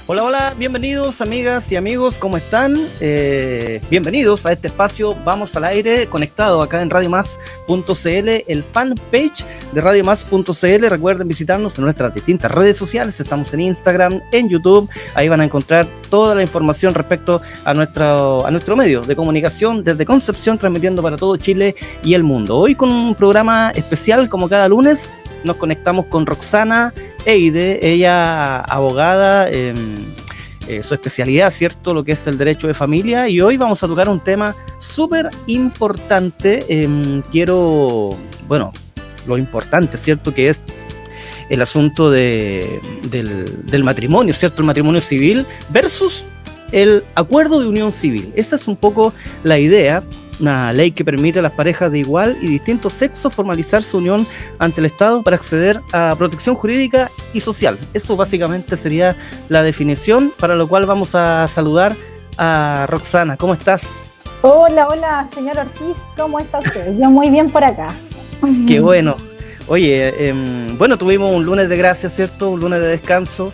Hola, hola, bienvenidos amigas y amigos, ¿cómo están? Bienvenidos a este espacio Vamos al Aire, conectado acá en RadioMás.cl, el fanpage de RadioMás.cl. Recuerden visitarnos en nuestras distintas redes sociales, estamos en Instagram, en YouTube, ahí van a encontrar toda la información respecto a nuestro medio de comunicación desde Concepción, transmitiendo para todo Chile y el mundo. Hoy con un programa especial, como cada lunes, nos conectamos con Roxana Eide, ella abogada, su especialidad, ¿cierto? Lo que es el derecho de familia, y hoy vamos a tocar un tema súper importante. Lo importante, ¿cierto? Que es el asunto del matrimonio, ¿cierto? El matrimonio civil versus el acuerdo de unión civil. Esa es un poco la idea. Una ley que permite a las parejas de igual y distintos sexos formalizar su unión ante el Estado para acceder a protección jurídica y social. Eso básicamente sería la definición, para lo cual vamos a saludar a Roxana. ¿Cómo estás? Hola, señor Ortiz, ¿cómo está usted? Yo muy bien por acá. Qué bueno. Oye, tuvimos un lunes de gracia, ¿cierto? Un lunes de descanso.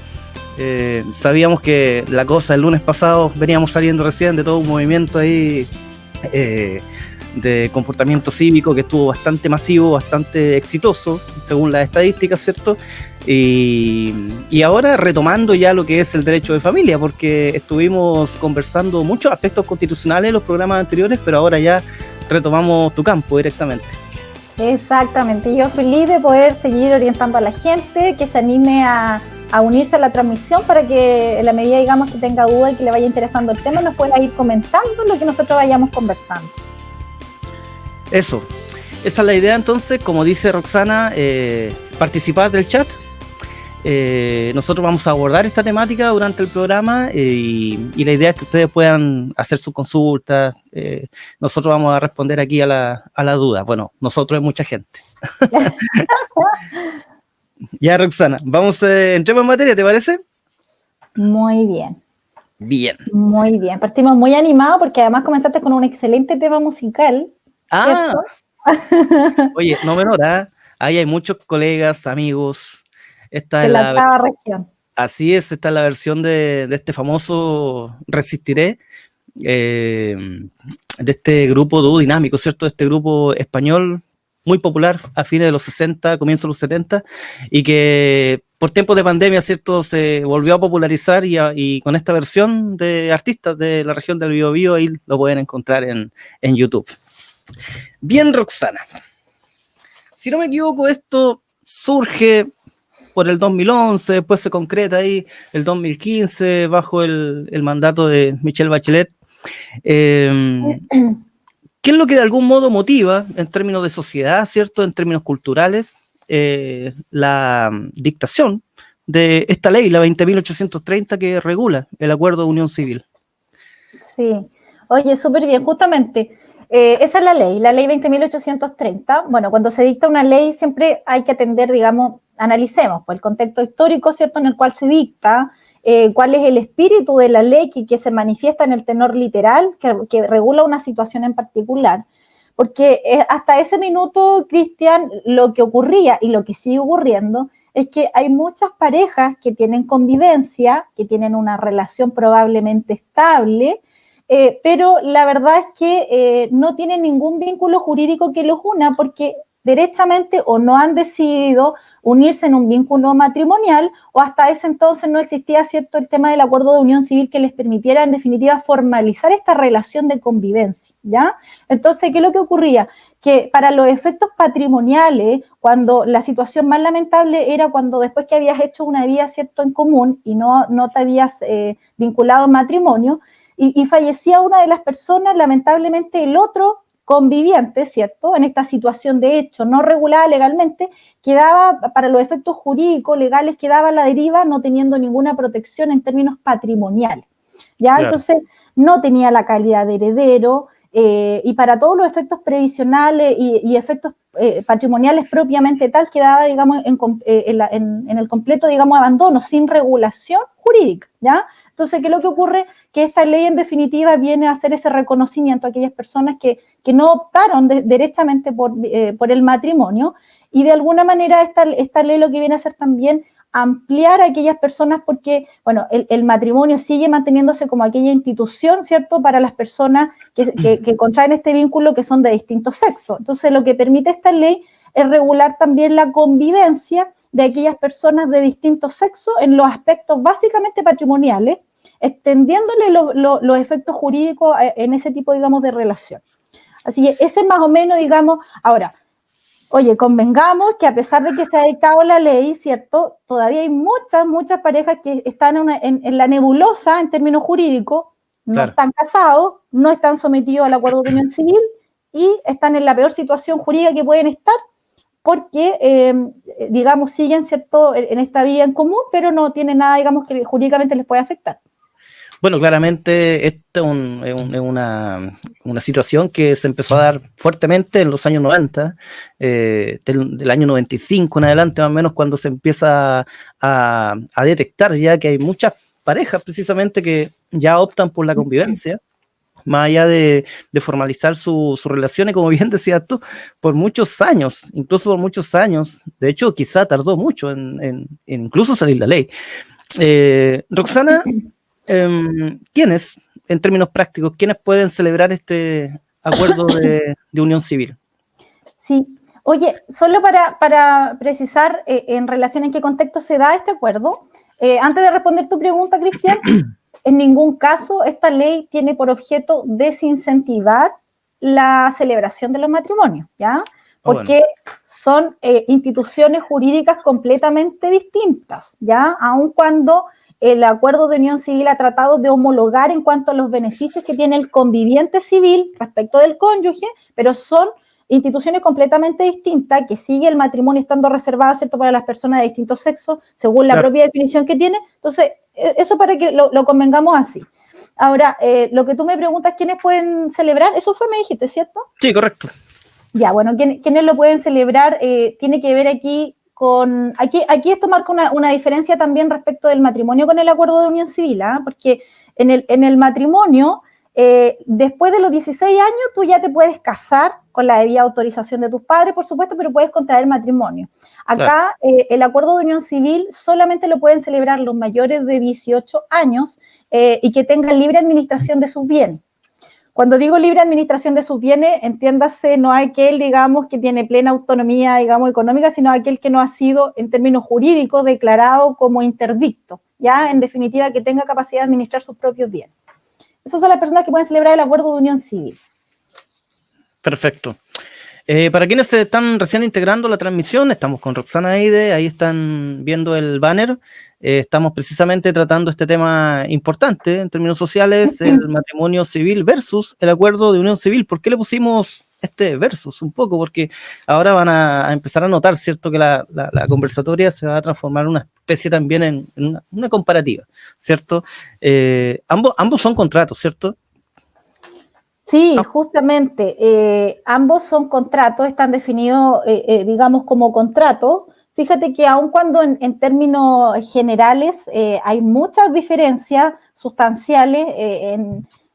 Sabíamos que la cosa el lunes pasado, veníamos saliendo recién de todo un movimiento ahí de comportamiento cívico que estuvo bastante masivo, bastante exitoso, según las estadísticas, ¿cierto? Y ahora retomando ya lo que es el derecho de familia, porque estuvimos conversando muchos aspectos constitucionales en los programas anteriores, pero ahora ya retomamos tu campo directamente. Exactamente, yo feliz de poder seguir orientando a la gente, que se anime a unirse a la transmisión para que en la medida, digamos, que tenga duda y que le vaya interesando el tema, nos pueda ir comentando lo que nosotros vayamos conversando. Esa es la idea. Entonces, como dice Roxana, participar del chat. Nosotros vamos a abordar esta temática durante el programa, y la idea es que ustedes puedan hacer sus consultas. Nosotros vamos a responder aquí a la duda. Bueno, nosotros es mucha gente. Ya, Roxana, entremos en materia, ¿te parece? Muy bien. Bien. Muy bien. Partimos muy animados porque además comenzaste con un excelente tema musical. Ah, oye, no menor, ¿eh? Ahí hay muchos colegas, amigos. Esta de es la octava región. Así es, esta es la versión de este famoso Resistiré, de este grupo dúo dinámico, ¿cierto? De este grupo español muy popular a fines de los 60, comienzos de los 70, y que por tiempos de pandemia, ¿cierto?, se volvió a popularizar, y con esta versión de artistas de la región del Biobío, ahí lo pueden encontrar en YouTube. Bien, Roxana. Si no me equivoco, esto surge por el 2011, después se concreta ahí el 2015 bajo el mandato de Michelle Bachelet. ¿Qué es lo que de algún modo motiva, en términos de sociedad, ¿cierto?, en términos culturales, la dictación de esta ley, la 20.830, que regula el acuerdo de unión civil? Sí, oye, súper bien, justamente, esa es la ley 20.830. Bueno, cuando se dicta una ley siempre hay que atender, digamos, analicemos pues, el contexto histórico, ¿cierto?, en el cual se dicta, cuál es el espíritu de la ley que se manifiesta en el tenor literal, que regula una situación en particular. Porque hasta ese minuto, Cristian, lo que ocurría y lo que sigue ocurriendo es que hay muchas parejas que tienen convivencia, que tienen una relación probablemente estable, pero la verdad es que no tienen ningún vínculo jurídico que los una, porque derechamente o no han decidido unirse en un vínculo matrimonial, o hasta ese entonces no existía, ¿cierto?, el tema del acuerdo de unión civil que les permitiera en definitiva formalizar esta relación de convivencia, ¿ya? Entonces, ¿qué es lo que ocurría? Que para los efectos patrimoniales, cuando la situación más lamentable era cuando después que habías hecho una vida, ¿cierto?, en común y no te habías vinculado en matrimonio, y fallecía una de las personas, lamentablemente el otro conviviente, ¿cierto?, en esta situación de hecho no regulada legalmente, quedaba, para los efectos jurídicos, legales, quedaba a la deriva, no teniendo ninguna protección en términos patrimoniales, ¿ya? Claro. Entonces, no tenía la calidad de heredero, y para todos los efectos previsionales y efectos patrimoniales propiamente tal, quedaba, digamos, en el completo, digamos, abandono, sin regulación jurídica, ¿ya? Entonces, ¿qué es lo que ocurre? Que esta ley, en definitiva, viene a hacer ese reconocimiento a aquellas personas que no optaron derechamente por el matrimonio, y de alguna manera esta ley lo que viene a hacer también ampliar a aquellas personas porque, bueno, el matrimonio sigue manteniéndose como aquella institución, ¿cierto?, para las personas que contraen este vínculo que son de distinto sexo. Entonces, lo que permite esta ley es regular también la convivencia de aquellas personas de distinto sexo en los aspectos básicamente patrimoniales, extendiéndole los efectos jurídicos en ese tipo, digamos, de relación. Así que ese es más o menos, digamos, ahora, oye, convengamos que a pesar de que se ha dictado la ley, ¿cierto?, todavía hay muchas parejas que están en la nebulosa en términos jurídicos, no Claro. están casados, no están sometidos al acuerdo de unión civil y están en la peor situación jurídica que pueden estar porque, digamos, siguen, ¿cierto?, en esta vía en común, pero no tienen nada, digamos, que jurídicamente les puede afectar. Bueno, claramente esta es una situación que se empezó a dar fuertemente en los años 90, del año 95 en adelante, más o menos, cuando se empieza a detectar ya que hay muchas parejas precisamente que ya optan por la convivencia, más allá de formalizar sus relaciones, como bien decías tú, por muchos años, incluso por muchos años. De hecho, quizá tardó mucho en incluso salir la ley. Roxana, ¿quiénes, en términos prácticos, quiénes pueden celebrar este acuerdo de unión civil? Sí. Oye, solo para precisar en relación en qué contexto se da este acuerdo, antes de responder tu pregunta, Cristian, en ningún caso esta ley tiene por objeto desincentivar la celebración de los matrimonios, ¿ya? Porque son instituciones jurídicas completamente distintas, ¿ya? Aun cuando el acuerdo de unión civil ha tratado de homologar en cuanto a los beneficios que tiene el conviviente civil respecto del cónyuge, pero son instituciones completamente distintas, que sigue el matrimonio estando reservado, ¿cierto?, para las personas de distintos sexos, según la propia definición que tiene. Entonces, eso para que lo convengamos así. Ahora, lo que tú me preguntas, ¿quiénes pueden celebrar? Eso me dijiste, ¿cierto? Sí, correcto. Ya, bueno, ¿quiénes lo pueden celebrar? Tiene que ver aquí con... Aquí esto marca una diferencia también respecto del matrimonio con el acuerdo de unión civil, ¿eh? Porque en el matrimonio, después de los 16 años, tú ya te puedes casar con la debida autorización de tus padres, por supuesto, pero puedes contraer matrimonio. Acá, el acuerdo de unión civil solamente lo pueden celebrar los mayores de 18 años y que tengan libre administración de sus bienes. Cuando digo libre administración de sus bienes, entiéndase, no aquel, digamos, que tiene plena autonomía, digamos, económica, sino aquel que no ha sido, en términos jurídicos, declarado como interdicto, ya, en definitiva, que tenga capacidad de administrar sus propios bienes. Esas son las personas que pueden celebrar el acuerdo de unión civil. Perfecto. Para quienes se están recién integrando la transmisión, estamos con Roxana Eide, ahí están viendo el banner. Estamos precisamente tratando este tema importante en términos sociales, el matrimonio civil versus el acuerdo de unión civil. ¿Por qué le pusimos este versus un poco? Porque ahora van a empezar a notar, ¿cierto?, que la conversatoria se va a transformar en una especie también en una comparativa, ¿cierto? Ambos son contratos, ¿cierto? Sí, justamente, ambos son contratos, están definidos, digamos, como contratos. Fíjate que aun cuando en términos generales hay muchas diferencias sustanciales,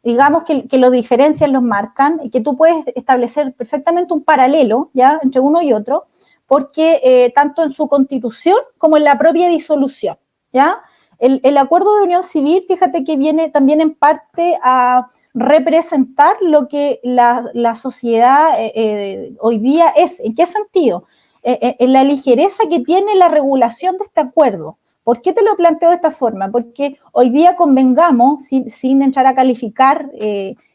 digamos que los diferencian, los marcan, y que tú puedes establecer perfectamente un paralelo, ¿ya?, entre uno y otro, porque tanto en su constitución como en la propia disolución, ¿ya? El acuerdo de unión civil, fíjate que viene también en parte a representar lo que la sociedad hoy día es. ¿En qué sentido? En la ligereza que tiene la regulación de este acuerdo. ¿Por qué te lo planteo de esta forma? Porque hoy día convengamos, sin entrar a calificar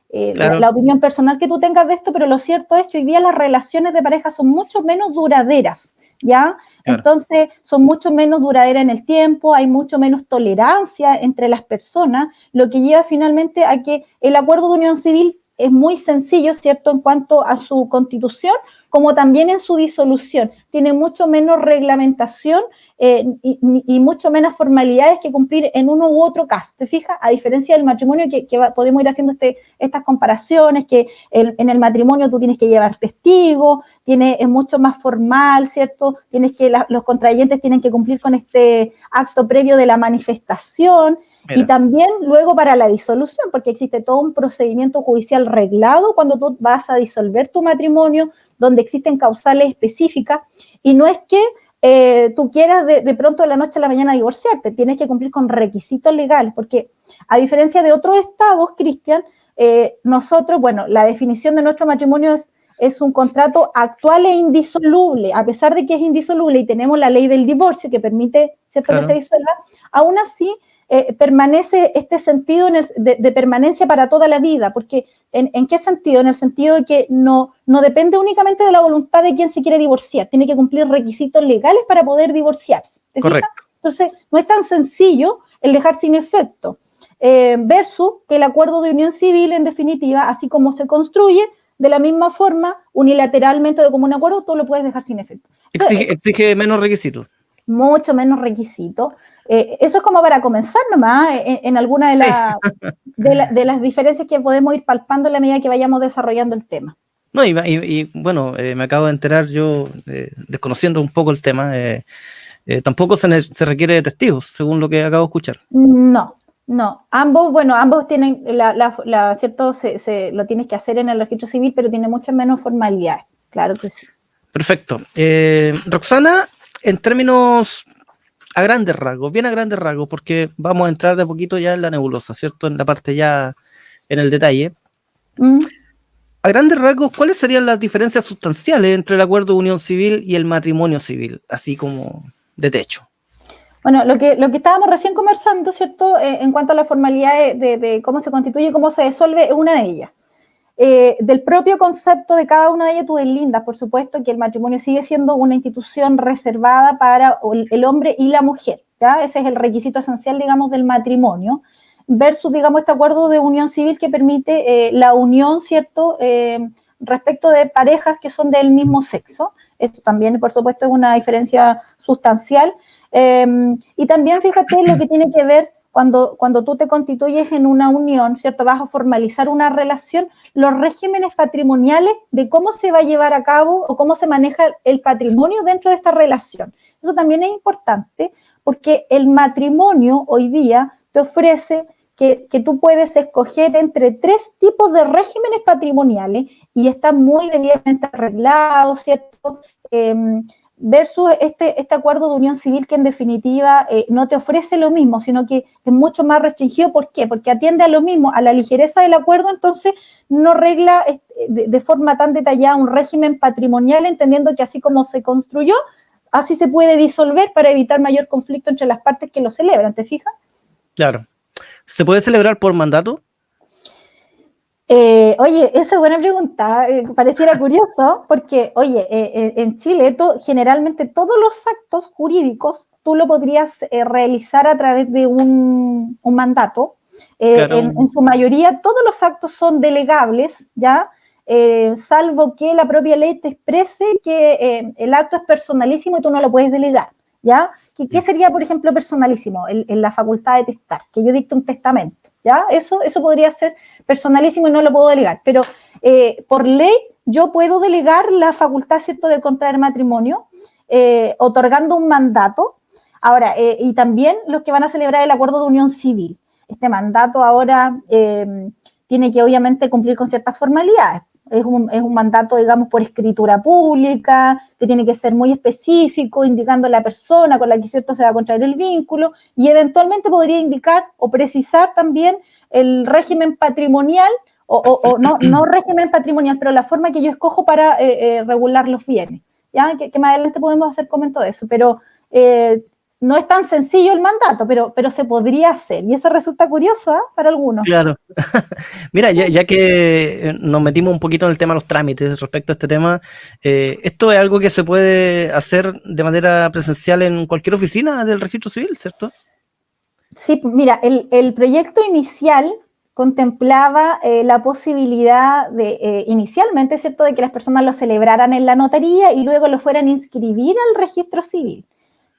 claro, la opinión personal que tú tengas de esto, pero lo cierto es que hoy día las relaciones de pareja son mucho menos duraderas, ¿ya? Claro. Entonces, son mucho menos duraderas en el tiempo, hay mucho menos tolerancia entre las personas, lo que lleva finalmente a que el acuerdo de unión civil es muy sencillo, ¿cierto?, en cuanto a su constitución, como también en su disolución. Tiene mucho menos reglamentación y mucho menos formalidades que cumplir en uno u otro caso. ¿Te fijas? A diferencia del matrimonio, que podemos ir haciendo estas comparaciones, que en el matrimonio tú tienes que llevar testigos, es mucho más formal, ¿cierto? Los contrayentes tienen que cumplir con este acto previo de la manifestación. Mira. Y también luego para la disolución, porque existe todo un procedimiento judicial reglado cuando tú vas a disolver tu matrimonio, donde existen causales específicas, y no es que tú quieras de pronto de la noche a la mañana divorciarte, tienes que cumplir con requisitos legales, porque a diferencia de otros estados, Cristian, nosotros, bueno, la definición de nuestro matrimonio es un contrato actual e indisoluble, a pesar de que es indisoluble y tenemos la ley del divorcio que permite, ¿cierto?, claro, que se disuelva, aún así permanece este sentido de permanencia para toda la vida, porque ¿en qué sentido? En el sentido de que no depende únicamente de la voluntad de quien se quiere divorciar, tiene que cumplir requisitos legales para poder divorciarse. ¿Te fijas? Entonces, no es tan sencillo el dejar sin efecto, versus que el acuerdo de unión civil, en definitiva, así como se construye, de la misma forma, unilateralmente o de común acuerdo, tú lo puedes dejar sin efecto. Exige menos requisitos. Mucho menos requisitos. Eso es como para comenzar nomás en alguna de las diferencias que podemos ir palpando en la medida que vayamos desarrollando el tema. No, y bueno, me acabo de enterar yo, desconociendo un poco el tema, tampoco se requiere de testigos, según lo que acabo de escuchar. No, ambos tienen, ¿cierto? Lo tienes que hacer en el registro civil, pero tiene muchas menos formalidades, claro que sí. Perfecto. Roxana, en términos a grandes rasgos, bien a grandes rasgos, porque vamos a entrar de a poquito ya en la nebulosa, ¿cierto? En la parte ya, en el detalle. A grandes rasgos, ¿cuáles serían las diferencias sustanciales entre el acuerdo de unión civil y el matrimonio civil, así como de techo? Bueno, lo que estábamos recién conversando, ¿cierto? En cuanto a la formalidad de cómo se constituye y cómo se disuelve, es una de ellas. Del propio concepto de cada una de ellas, tú deslindas, por supuesto, que el matrimonio sigue siendo una institución reservada para el hombre y la mujer, ¿ya? Ese es el requisito esencial, digamos, del matrimonio, versus, digamos, este acuerdo de unión civil que permite la unión, ¿cierto?, respecto de parejas que son del mismo sexo. Esto también, por supuesto, es una diferencia sustancial. Y también, fíjate, lo que tiene que ver cuando tú te constituyes en una unión, ¿cierto? Vas a formalizar una relación, los regímenes patrimoniales de cómo se va a llevar a cabo o cómo se maneja el patrimonio dentro de esta relación. Eso también es importante porque el matrimonio hoy día te ofrece que tú puedes escoger entre 3 tipos de regímenes patrimoniales y está muy debidamente arreglado, ¿cierto? Versus este acuerdo de unión civil que en definitiva no te ofrece lo mismo, sino que es mucho más restringido. ¿Por qué? Porque atiende a lo mismo, a la ligereza del acuerdo, entonces no regla de forma tan detallada un régimen patrimonial, entendiendo que así como se construyó, así se puede disolver para evitar mayor conflicto entre las partes que lo celebran, ¿te fijas? Claro. ¿Se puede celebrar por mandato? Oye, esa es buena pregunta, pareciera curioso, porque, oye, en Chile generalmente todos los actos jurídicos tú lo podrías realizar a través de un mandato. Claro. En su mayoría todos los actos son delegables, ¿ya? Salvo que la propia ley te exprese que el acto es personalísimo y tú no lo puedes delegar, ¿ya? ¿Qué sería, por ejemplo, personalísimo? En la facultad de testar, que yo dicto un testamento, ¿ya? Eso podría ser personalísimo y no lo puedo delegar, pero por ley yo puedo delegar la facultad, ¿cierto?, de contraer matrimonio, otorgando un mandato. Ahora, y también los que van a celebrar el acuerdo de unión civil. Este mandato ahora tiene que obviamente cumplir con ciertas formalidades. Es un mandato, digamos, por escritura pública, que tiene que ser muy específico, indicando la persona con la que, ¿cierto?, se va a contraer el vínculo, y eventualmente podría indicar o precisar también el régimen patrimonial, o no régimen patrimonial, pero la forma que yo escojo para regular los bienes, ¿ya? Que más adelante podemos hacer comento de eso, pero no es tan sencillo el mandato, pero se podría hacer, y eso resulta curioso, ¿eh?, para algunos. Claro. Mira, ya que nos metimos un poquito en el tema de los trámites respecto a este tema, esto es algo que se puede hacer de manera presencial en cualquier oficina del registro civil, ¿cierto? Sí, mira, el proyecto inicial contemplaba la posibilidad de, inicialmente, ¿cierto?, de que las personas lo celebraran en la notaría y luego lo fueran a inscribir al registro civil.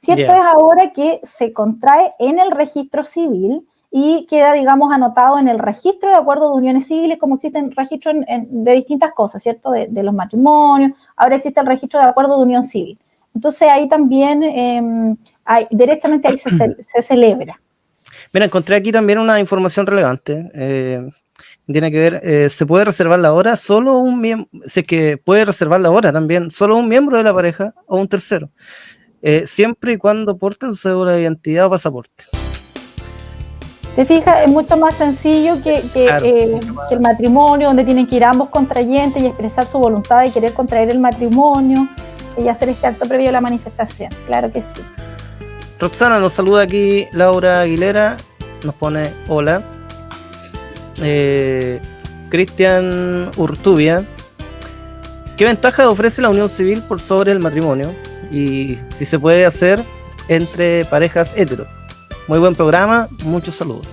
Cierto es ahora que se contrae en el registro civil y queda, digamos, anotado en el registro de acuerdos de uniones civiles, como existen registros de distintas cosas, ¿cierto?, de los matrimonios. Ahora existe el registro de acuerdos de unión civil. Entonces ahí también, derechamente ahí se celebra. Mira, encontré aquí también una información relevante. Tiene que ver, se puede reservar la hora solo un miembro, si es que puede reservar la hora también, solo un miembro de la pareja o un tercero. siempre y cuando porte su cédula de identidad o pasaporte. ¿Te fijas? Es mucho más sencillo Claro, que el matrimonio, donde tienen que ir ambos contrayentes y expresar su voluntad de querer contraer el matrimonio y hacer este acto previo a la manifestación. Claro que sí. Roxana nos saluda aquí, Laura Aguilera nos pone hola. Cristian Urtubia, ¿qué ventaja ofrece la unión civil por sobre el matrimonio? Y si se puede hacer entre parejas hetero. Muy buen programa, muchos saludos.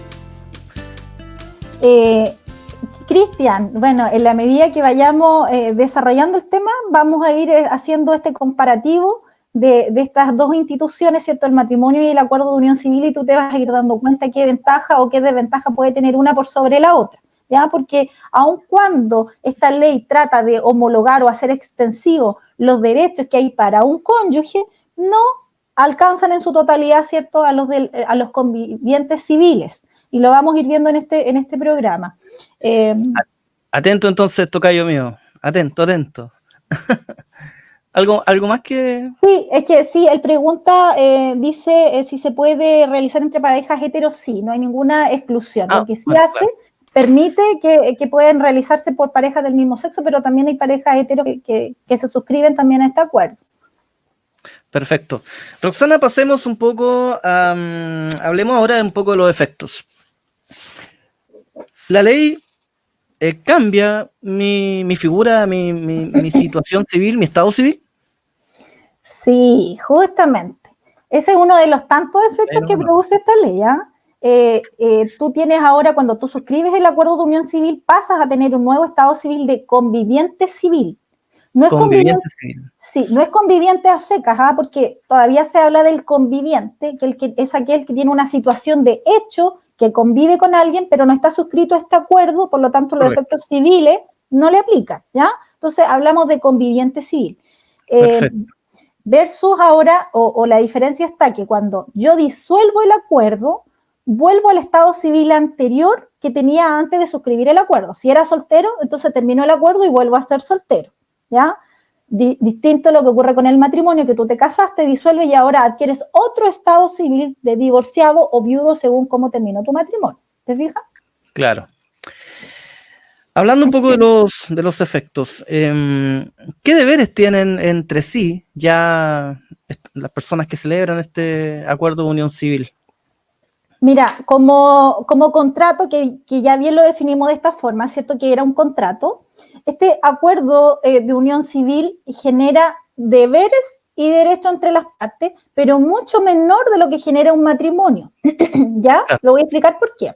Cristian, bueno, en la medida que vayamos desarrollando el tema, vamos a ir haciendo este comparativo de estas dos instituciones, ¿cierto? El matrimonio y el acuerdo de unión civil, y tú te vas a ir dando cuenta qué ventaja o qué desventaja puede tener una por sobre la otra, ¿ya? Porque aun cuando esta ley trata de homologar o hacer extensivo los derechos que hay para un cónyuge, no alcanzan en su totalidad, ¿cierto?, a los convivientes civiles. Y lo vamos a ir viendo en este programa. Atento entonces, tocayo mío. Atento. ¿Algo más que...? Sí, es que sí, él pregunta, dice si se puede realizar entre parejas heteros, sí, no hay ninguna exclusión. Lo que sí hace, claro, permite que puedan realizarse por parejas del mismo sexo, pero también hay parejas heteros que se suscriben también a este acuerdo. Perfecto. Roxana, pasemos un poco, hablemos ahora un poco de los efectos. La ley cambia mi figura, mi situación civil, mi estado civil. Sí, justamente. Ese es uno de los tantos efectos que produce esta ley, ¿eh? Tú tienes ahora, cuando tú suscribes el acuerdo de unión civil, pasas a tener un nuevo estado civil de conviviente civil. No es conviviente civil. Sí, no es conviviente a secas, porque todavía se habla del conviviente, que es aquel que tiene una situación de hecho, que convive con alguien, pero no está suscrito a este acuerdo, por lo tanto los efectos civiles no le aplican, ¿ya? Entonces hablamos de conviviente civil. Versus ahora, o la diferencia está que cuando yo disuelvo el acuerdo, vuelvo al estado civil anterior que tenía antes de suscribir el acuerdo. Si era soltero, entonces termino el acuerdo y vuelvo a ser soltero, ¿ya? Distinto a lo que ocurre con el matrimonio, que tú te casaste, disuelves y ahora adquieres otro estado civil de divorciado o viudo según cómo terminó tu matrimonio. ¿Te fijas? Claro. Hablando un poco de los efectos, ¿qué deberes tienen entre sí ya las personas que celebran este acuerdo de unión civil? Mira, como contrato, que ya bien lo definimos de esta forma, ¿cierto? Que era un contrato. Este acuerdo de unión civil genera deberes y derechos entre las partes, pero mucho menor de lo que genera un matrimonio. ¿Ya? Lo voy a explicar por qué.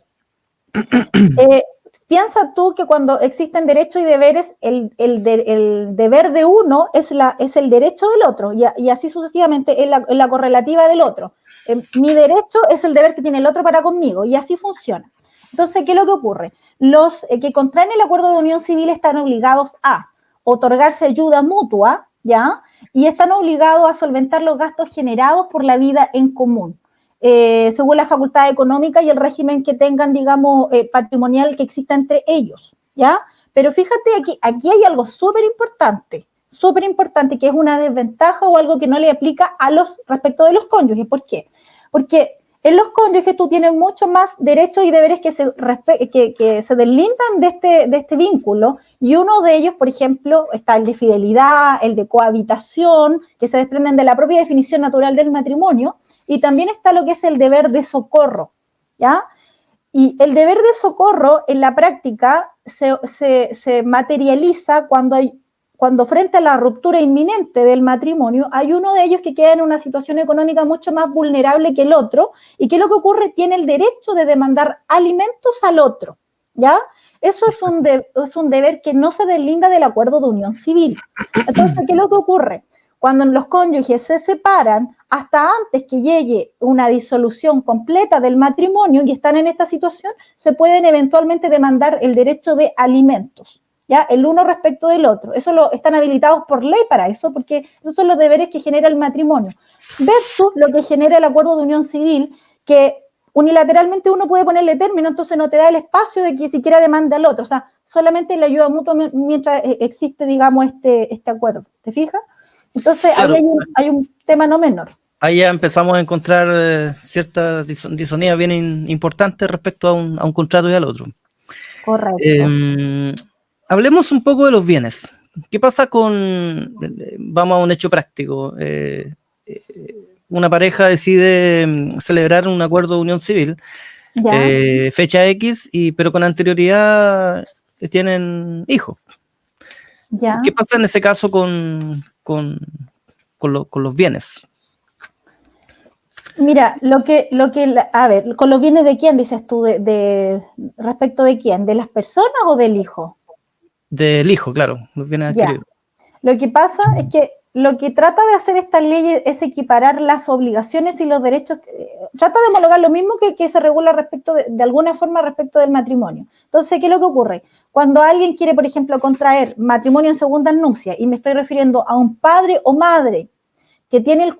Piensa tú que cuando existen derechos y deberes, el deber de uno es el derecho del otro, y así sucesivamente es la correlativa del otro. Mi derecho es el deber que tiene el otro para conmigo, y así funciona. Entonces, ¿qué es lo que ocurre? Los que contraen el acuerdo de unión civil están obligados a otorgarse ayuda mutua, ¿ya? Y están obligados a solventar los gastos generados por la vida en común, según la facultad económica y el régimen que tengan, digamos, patrimonial que exista entre ellos, ¿ya? Pero fíjate, aquí hay algo súper importante, que es una desventaja o algo que no le aplica respecto de los cónyuges. ¿Por qué? Porque en los cónyuges tú tienes mucho más derechos y deberes que se deslindan de este vínculo, y uno de ellos, por ejemplo, está el de fidelidad, el de cohabitación, que se desprenden de la propia definición natural del matrimonio, y también está lo que es el deber de socorro, ¿ya? Y el deber de socorro en la práctica se materializa cuando frente a la ruptura inminente del matrimonio, hay uno de ellos que queda en una situación económica mucho más vulnerable que el otro, y ¿qué es lo que ocurre? Tiene el derecho de demandar alimentos al otro, ¿ya? Eso es un deber que no se deslinda del acuerdo de unión civil. Entonces, ¿qué es lo que ocurre? Cuando los cónyuges se separan, hasta antes que llegue una disolución completa del matrimonio y están en esta situación, se pueden eventualmente demandar el derecho de alimentos, ¿ya? El uno respecto del otro. Eso están habilitados por ley para eso, porque esos son los deberes que genera el matrimonio. Versus lo que genera el acuerdo de unión civil, que unilateralmente uno puede ponerle término, entonces no te da el espacio de que siquiera demande al otro. O sea, solamente la ayuda mutua mientras existe, digamos, este acuerdo. ¿Te fijas? Entonces, claro, ahí hay un tema no menor. ahí ya empezamos a encontrar ciertas disonías bien importantes respecto a un contrato y al otro. Correcto. Hablemos un poco de los bienes. ¿Qué pasa vamos a un hecho práctico? Una pareja decide celebrar un acuerdo de unión civil, fecha X, pero con anterioridad tienen hijos. Ya. ¿Qué pasa en ese caso con los bienes? Mira, a ver, ¿con los bienes de quién dices tú? ¿Respecto de quién? ¿De las personas o del hijo? Del hijo, claro, los bienes adquiridos. Lo que pasa es que lo que trata de hacer esta ley es equiparar las obligaciones y los derechos, trata de homologar lo mismo que se regula respecto de alguna forma respecto del matrimonio. Entonces, ¿qué es lo que ocurre? Cuando alguien quiere, por ejemplo, contraer matrimonio en segunda nupcia, y me estoy refiriendo a un padre o madre que tiene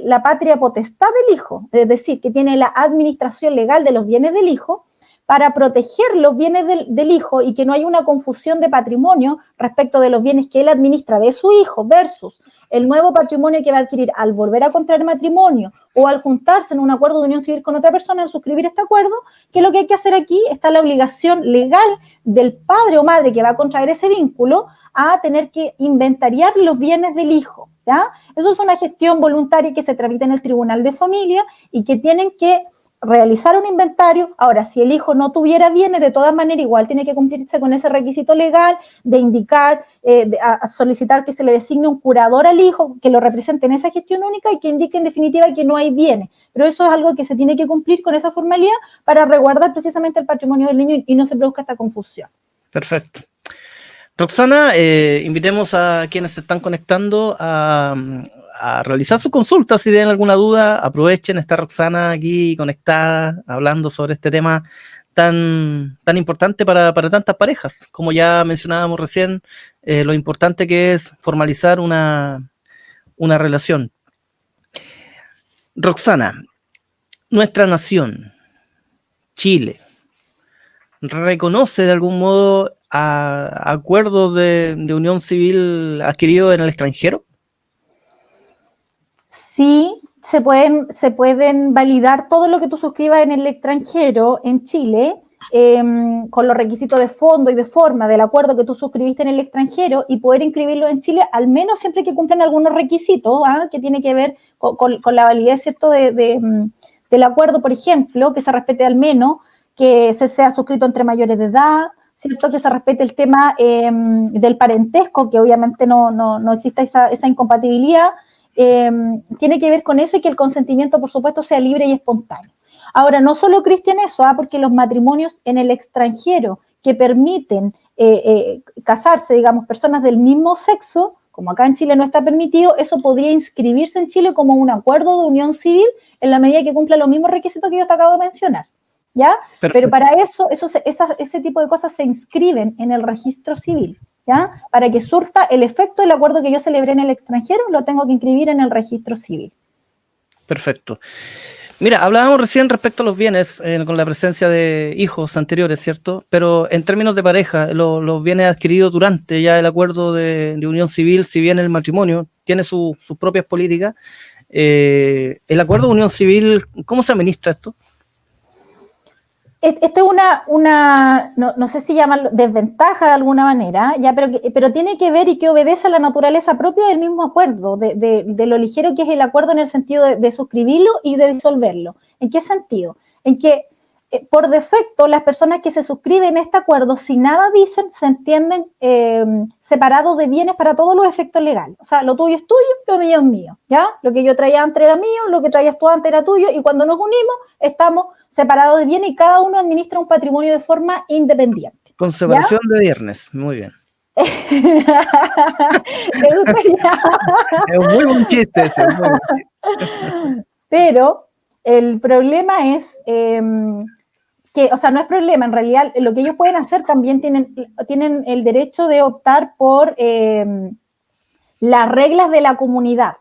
la patria potestad del hijo, es decir, que tiene la administración legal de los bienes del hijo, para proteger los bienes del hijo y que no haya una confusión de patrimonio respecto de los bienes que él administra de su hijo versus el nuevo patrimonio que va a adquirir al volver a contraer matrimonio o al juntarse en un acuerdo de unión civil con otra persona, al suscribir este acuerdo, que lo que hay que hacer aquí está la obligación legal del padre o madre que va a contraer ese vínculo a tener que inventariar los bienes del hijo, ¿ya? Eso es una gestión voluntaria que se tramita en el Tribunal de Familia y que tienen que realizar un inventario. Ahora, si el hijo no tuviera bienes, de todas maneras igual tiene que cumplirse con ese requisito legal de indicar, a solicitar que se le designe un curador al hijo que lo represente en esa gestión única y que indique en definitiva que no hay bienes. Pero eso es algo que se tiene que cumplir con esa formalidad para resguardar precisamente el patrimonio del niño y no se produzca esta confusión. Perfecto. Roxana, invitemos a quienes se están conectando a realizar su consulta. Si tienen alguna duda, aprovechen, está Roxana aquí conectada, hablando sobre este tema tan importante para tantas parejas. Como ya mencionábamos recién, lo importante que es formalizar una relación. Roxana, nuestra nación, Chile, ¿reconoce de algún modo a acuerdos de unión civil adquiridos en el extranjero? Sí, se pueden validar todo lo que tú suscribas en el extranjero, en Chile, con los requisitos de fondo y de forma del acuerdo que tú suscribiste en el extranjero y poder inscribirlo en Chile, al menos siempre que cumplan algunos requisitos, que tiene que ver con la validez, ¿cierto?, del acuerdo, por ejemplo, que se respete al menos, que se sea suscrito entre mayores de edad, ¿cierto?, que se respete el tema del parentesco, que obviamente no exista esa incompatibilidad. Tiene que ver con eso y que el consentimiento, por supuesto, sea libre y espontáneo. Ahora, no solo, Cristian, eso, porque los matrimonios en el extranjero que permiten casarse, digamos, personas del mismo sexo, como acá en Chile no está permitido, eso podría inscribirse en Chile como un acuerdo de unión civil en la medida que cumpla los mismos requisitos que yo te acabo de mencionar, ¿ya? Pero para ese tipo de cosas se inscriben en el registro civil, ¿ya? Para que surta el efecto del acuerdo que yo celebré en el extranjero, lo tengo que inscribir en el registro civil. Perfecto. Mira, hablábamos recién respecto a los bienes con la presencia de hijos anteriores, ¿cierto? Pero en términos de pareja, los bienes adquiridos durante ya el acuerdo de unión civil, si bien el matrimonio tiene sus propias políticas, el acuerdo de unión civil, ¿cómo se administra esto? Esto es no sé si llamarlo desventaja de alguna manera, ya, pero tiene que ver y que obedece a la naturaleza propia del mismo acuerdo, de lo ligero que es el acuerdo en el sentido de suscribirlo y de disolverlo. ¿En qué sentido? En que por defecto las personas que se suscriben a este acuerdo, si nada dicen, se entienden separados de bienes para todos los efectos legales. O sea, lo tuyo es tuyo, lo mío es mío, ¿ya? Lo que yo traía antes era mío, lo que traías tú antes era tuyo, y cuando nos unimos estamos separados de bienes y cada uno administra un patrimonio de forma independiente. Con separación de viernes, muy bien. ¿Te gustaría? Es un muy buen chiste ese. Muy buen chiste. Pero el problema es que, o sea, no es problema, en realidad lo que ellos pueden hacer también tienen el derecho de optar por las reglas de la comunidad.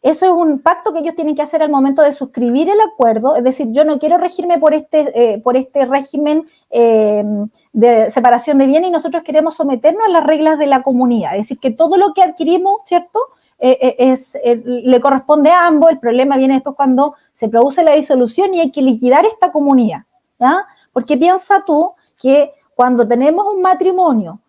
Eso es un pacto que ellos tienen que hacer al momento de suscribir el acuerdo, es decir, yo no quiero regirme por este régimen de separación de bienes y nosotros queremos someternos a las reglas de la comunidad, es decir, que todo lo que adquirimos, ¿cierto?, le corresponde a ambos. El problema viene después cuando se produce la disolución y hay que liquidar esta comunidad, ¿ya? Porque piensa tú que cuando tenemos un matrimonio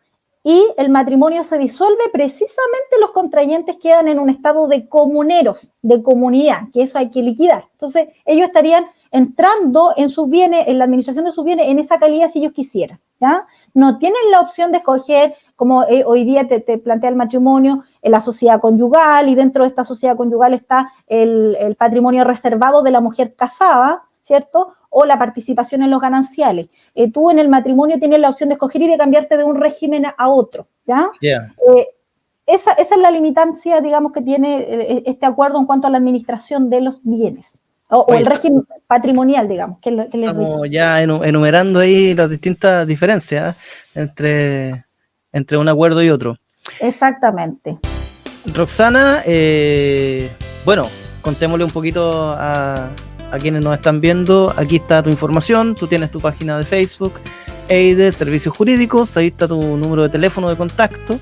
y el matrimonio se disuelve, precisamente los contrayentes quedan en un estado de comuneros, de comunidad, que eso hay que liquidar. Entonces, ellos estarían entrando en sus bienes, en la administración de sus bienes, en esa calidad si ellos quisieran, ¿ya? No tienen la opción de escoger, como hoy día te plantea el matrimonio, la sociedad conyugal, y dentro de esta sociedad conyugal está el patrimonio reservado de la mujer casada, ¿cierto?, o la participación en los gananciales. Tú en el matrimonio tienes la opción de escoger y de cambiarte de un régimen a otro, ¿ya? Yeah. Esa es la limitancia, digamos, que tiene este acuerdo en cuanto a la administración de los bienes, o el régimen patrimonial, digamos, que les estamos rige. ya enumerando ahí las distintas diferencias entre un acuerdo y otro. Exactamente. Roxana, bueno, contémosle un poquito a quienes nos están viendo. Aquí está tu información, tú tienes tu página de Facebook, EIDE Servicios Jurídicos, ahí está tu número de teléfono de contacto,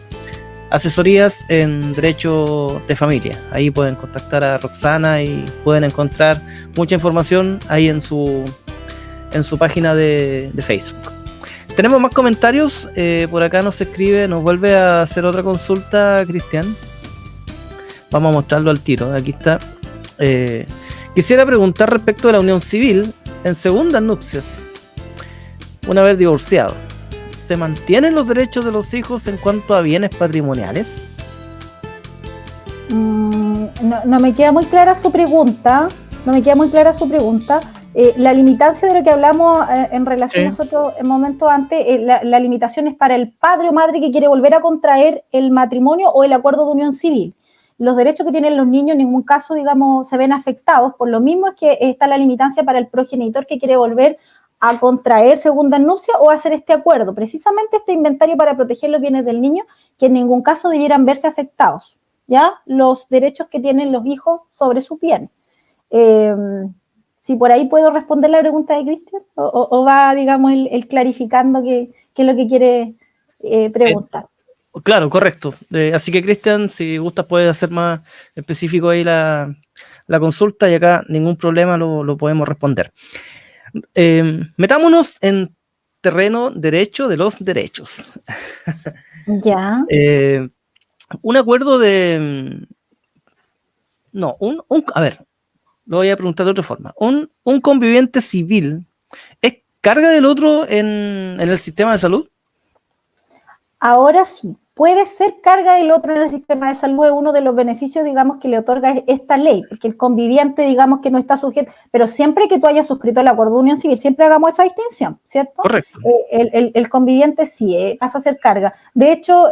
asesorías en derecho de familia. Ahí pueden contactar a Roxana y pueden encontrar mucha información ahí en su página de Facebook. Tenemos más comentarios, por acá nos escribe, nos vuelve a hacer otra consulta, Cristian. Vamos a mostrarlo al tiro, aquí está. Quisiera preguntar respecto de la unión civil en segundas nupcias, una vez divorciado. ¿Se mantienen los derechos de los hijos en cuanto a bienes patrimoniales? No me queda muy clara su pregunta. La limitancia de lo que hablamos en relación a nosotros en momentos antes, la limitación es para el padre o madre que quiere volver a contraer el matrimonio o el acuerdo de unión civil. Los derechos que tienen los niños en ningún caso, digamos, se ven afectados. Por lo mismo es que está la limitancia para el progenitor que quiere volver a contraer segunda nupcia o hacer este acuerdo. Precisamente este inventario para proteger los bienes del niño, que en ningún caso debieran verse afectados, ¿ya? Los derechos que tienen los hijos sobre sus bienes. Si por ahí puedo responder la pregunta de Cristian, o va, digamos, el clarificando qué es lo que quiere preguntar. Claro, correcto. Así que, Cristian, si gustas, puedes hacer más específico ahí la consulta y acá ningún problema lo podemos responder. Metámonos en terreno derecho de los derechos. Ya. Un acuerdo de... No, a ver, lo voy a preguntar de otra forma. ¿Un conviviente civil es carga del otro en el sistema de salud? Ahora sí, puede ser carga del otro en el sistema de salud, es uno de los beneficios, digamos, que le otorga esta ley, porque el conviviente, digamos, que no está sujeto, pero siempre que tú hayas suscrito el acuerdo de unión civil, siempre hagamos esa distinción, ¿cierto? Correcto. El conviviente sí, pasa a ser carga. De hecho,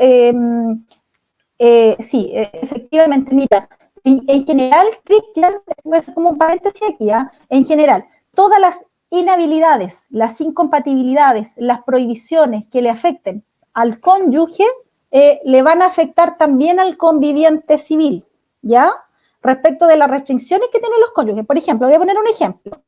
sí, efectivamente, mira, en general, Cristian, voy a hacer como un paréntesis aquí, en general, todas las inhabilidades, las incompatibilidades, las prohibiciones que le afecten al cónyuge, le van a afectar también al conviviente civil, ¿ya? Respecto de las restricciones que tienen los cónyuges. Por ejemplo, voy a poner un ejemplo.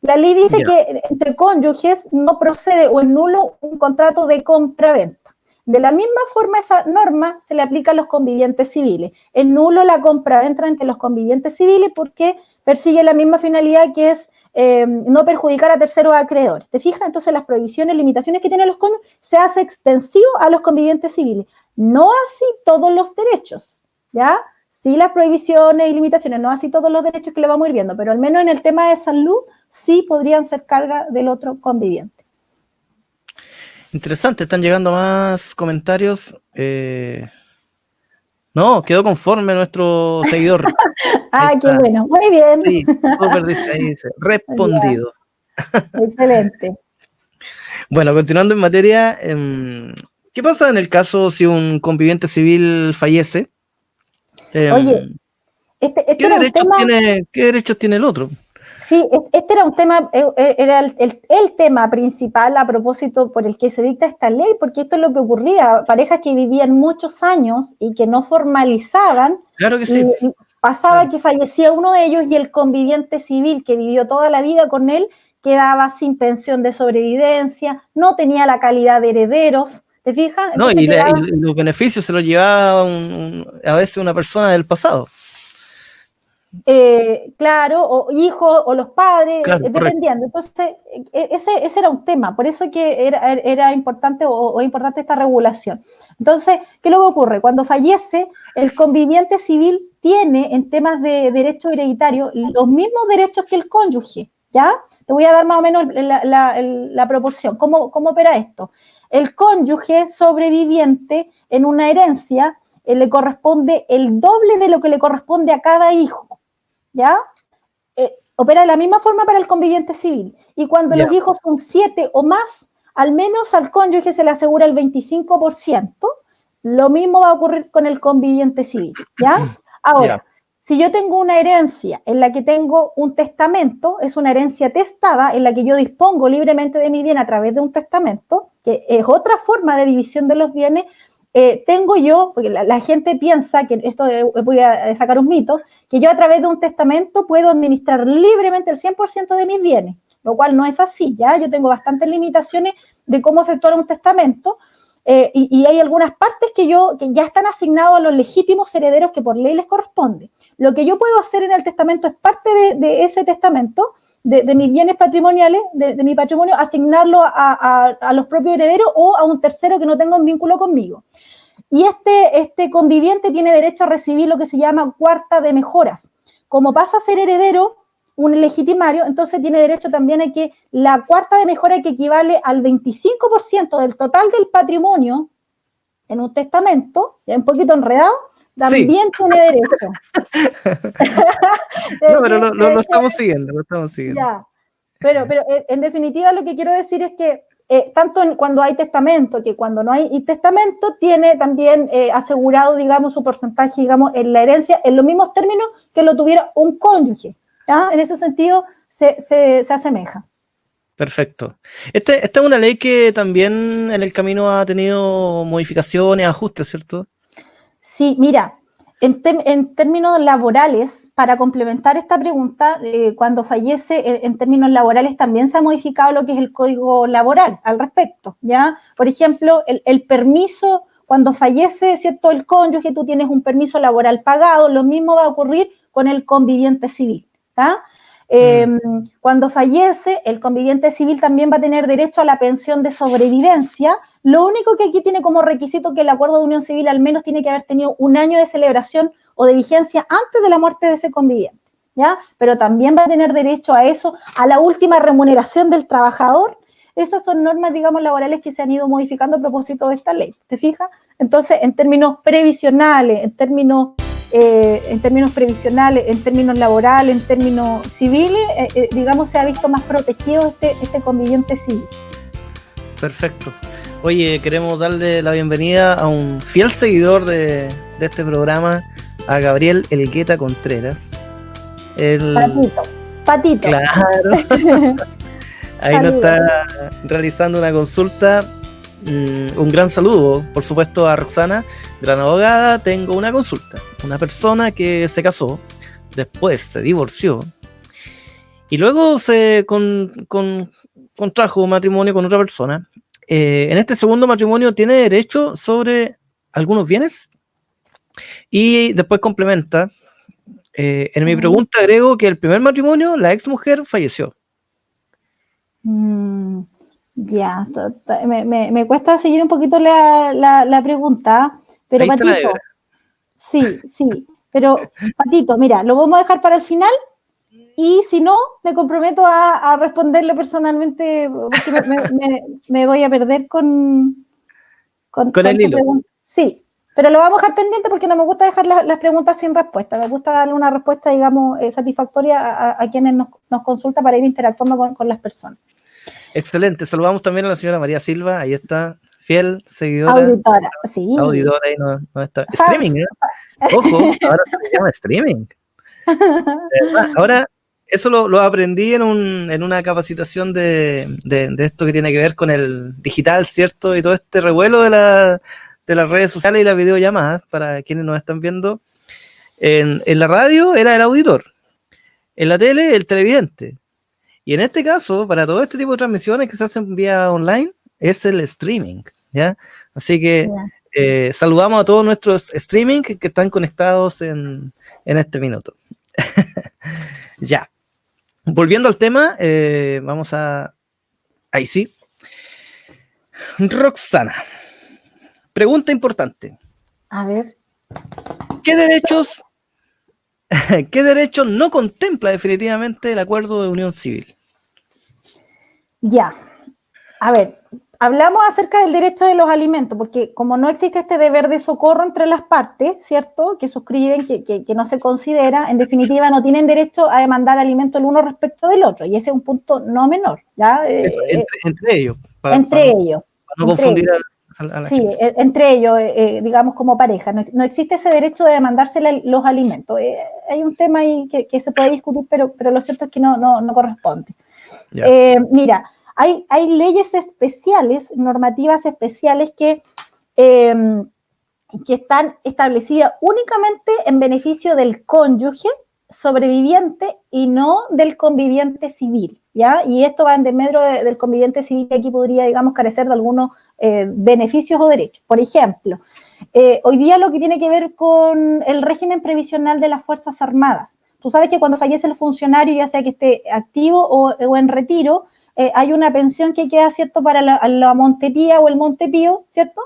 La ley dice que entre cónyuges no procede o es nulo un contrato de compra-venta. De la misma forma, esa norma se le aplica a los convivientes civiles. Es nulo la compra-venta entre los convivientes civiles porque persigue la misma finalidad, que es no perjudicar a terceros acreedores. ¿Te fijas? Entonces, las prohibiciones, limitaciones que tienen los cónyuges se hace extensivo a los convivientes civiles. No así todos los derechos, ¿ya? Sí, las prohibiciones y limitaciones, no así todos los derechos que le vamos a ir viendo, pero al menos en el tema de salud sí podrían ser carga del otro conviviente. Interesante, están llegando más comentarios. No, quedó conforme nuestro seguidor. Qué bueno, muy bien. Sí, súper ahí dice, respondido. Excelente. Bueno, continuando en materia, ¿qué pasa en el caso si un conviviente civil fallece? Oye, ¿qué derechos tiene el otro? Sí, este era un tema, era el tema principal a propósito por el que se dicta esta ley, porque esto es lo que ocurría, parejas que vivían muchos años y que no formalizaban, claro que sí. Pasaba que fallecía uno de ellos y el conviviente civil que vivió toda la vida con él quedaba sin pensión de sobrevivencia, no tenía la calidad de herederos, ¿te fijas? No, Entonces y los beneficios se los llevaba a veces una persona del pasado. Claro, o hijos, o los padres, Claro, dependiendo. Entonces, ese era un tema, por eso que era importante o importante esta regulación. Entonces, ¿qué es lo que ocurre? Cuando fallece, el conviviente civil tiene en temas de derecho hereditario los mismos derechos que el cónyuge, ¿ya? Te voy a dar más o menos la proporción. ¿Cómo opera esto? El cónyuge sobreviviente en una herencia le corresponde el doble de lo que le corresponde a cada hijo. ¿Ya? Opera de la misma forma para el conviviente civil. Y cuando los hijos son 7 o más, al menos al cónyuge se le asegura el 25%. Lo mismo va a ocurrir con el conviviente civil. ¿Ya? Ahora, si yo tengo una herencia en la que tengo un testamento, es una herencia testada en la que yo dispongo libremente de mi bien a través de un testamento, que es otra forma de división de los bienes. Tengo yo, porque la gente piensa que esto voy a sacar un mito, que yo a través de un testamento puedo administrar libremente el 100% de mis bienes, lo cual no es así, ¿ya? Yo tengo bastantes limitaciones de cómo efectuar un testamento y hay algunas partes que ya están asignados a los legítimos herederos que por ley les corresponde. Lo que yo puedo hacer en el testamento es parte de ese testamento, de mis bienes patrimoniales, de mi patrimonio, asignarlo a los propios herederos o a un tercero que no tenga un vínculo conmigo. Y este conviviente tiene derecho a recibir lo que se llama cuarta de mejoras. Como pasa a ser heredero, un legitimario, entonces tiene derecho también a que la cuarta de mejora, que equivale al 25% del total del patrimonio en un testamento, ya un poquito enredado, también tiene derecho. No, pero lo estamos siguiendo, lo estamos siguiendo. Ya. Pero en definitiva lo que quiero decir es que tanto cuando hay testamento que cuando no hay testamento, tiene también asegurado, digamos, su porcentaje, digamos, en la herencia, en los mismos términos que lo tuviera un cónyuge. ¿Ya? En ese sentido se asemeja. Perfecto. Esta es una ley que también en el camino ha tenido modificaciones, ajustes, ¿cierto? Sí, mira, en términos laborales, para complementar esta pregunta, cuando fallece, en términos laborales también se ha modificado lo que es el código laboral al respecto, ¿ya? Por ejemplo, el permiso, cuando fallece, ¿cierto?, el cónyuge, tú tienes un permiso laboral pagado, lo mismo va a ocurrir con el conviviente civil, ¿ya? Cuando fallece, el conviviente civil también va a tener derecho a la pensión de sobrevivencia. Lo único que aquí tiene como requisito que el acuerdo de unión civil al menos tiene que haber tenido un año de celebración o de vigencia antes de la muerte de ese conviviente, ¿ya? Pero también va a tener derecho a eso, a la última remuneración del trabajador. Esas son normas, digamos, laborales que se han ido modificando a propósito de esta ley, ¿te fijas? Entonces, en términos previsionales, en términos previsionales, en términos laborales, en términos civiles, digamos, se ha visto más protegido este conviviente civil. Perfecto. Oye, queremos darle la bienvenida a un fiel seguidor de este programa, a Gabriel Elgueta Contreras. Patito. Claro. Ahí nos está realizando una consulta. Un gran saludo, por supuesto, a Roxana, gran abogada. Tengo una consulta. Una persona que se casó, después se divorció y luego se contrajo matrimonio con otra persona. En este segundo matrimonio tiene derecho sobre algunos bienes y después complementa. En mi pregunta agrego que el primer matrimonio, la ex mujer falleció. Ya, me cuesta seguir un poquito la pregunta, pero Ahí está la Patito, sí, pero Patito, mira, lo vamos a dejar para el final y si no, me comprometo a responderle personalmente porque me voy a perder con el hilo. pregunta. Sí, pero lo vamos a dejar pendiente porque no me gusta dejar las preguntas sin respuesta, me gusta darle una respuesta, digamos, satisfactoria a quienes nos consultan para ir interactuando con las personas. Excelente, saludamos también a la señora María Silva, ahí está, fiel seguidora. Auditora, sí. Auditora, ahí no está. Streaming, ¿eh? Ojo, ahora se llama streaming. Ahora, eso lo aprendí en una capacitación de esto que tiene que ver con el digital, ¿cierto? Y todo este revuelo de las redes sociales y las videollamadas, para quienes nos están viendo. En la radio era el auditor, en la tele el televidente, y en este caso, para todo este tipo de transmisiones que se hacen vía online, es el streaming, ¿ya? Así que saludamos a todos nuestros streaming que están conectados en este minuto. Ya, volviendo al tema, vamos a... Ahí sí. Roxana, pregunta importante. A ver. ¿Qué derechos no contempla definitivamente el acuerdo de unión civil? Ya. A ver, hablamos acerca del derecho de los alimentos, porque como no existe este deber de socorro entre las partes, ¿cierto? Que suscriben, que no se considera, en definitiva no tienen derecho a demandar alimentos el uno respecto del otro, y ese es un punto no menor, ¿ya? Entre ellos. Entre ellos. Para no confundir a la gente. Entre ellos, digamos como pareja, no existe ese derecho de demandarse los alimentos. Hay un tema ahí que se puede discutir, pero lo cierto es que no corresponde. Mira, hay leyes especiales, normativas especiales que están establecidas únicamente en beneficio del cónyuge sobreviviente y no del conviviente civil, ¿ya? Y esto va en desmedro del conviviente civil, que aquí podría, digamos, carecer de algunos beneficios o derechos. Por ejemplo, hoy día lo que tiene que ver con el régimen previsional de las Fuerzas Armadas. Tú sabes que cuando fallece el funcionario, ya sea que esté activo o en retiro, hay una pensión que queda, ¿cierto?, para la Montepía o el Montepío, ¿cierto?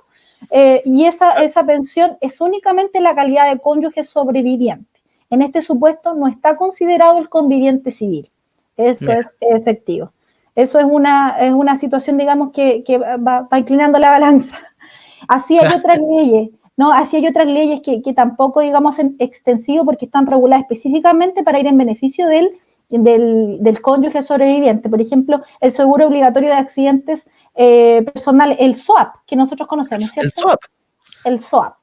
Y esa pensión es únicamente la calidad de cónyuge sobreviviente. En este supuesto no está considerado el conviviente civil. Eso es efectivo. Eso es una situación, digamos, que va inclinando la balanza. Así hay otras leyes, ¿no? Así hay otras leyes que tampoco, digamos, hacen extensivo porque están reguladas específicamente para ir en beneficio del cónyuge sobreviviente. Por ejemplo, el seguro obligatorio de accidentes personales, el SOAP, que nosotros conocemos, ¿cierto? El SOAP. El SOAP.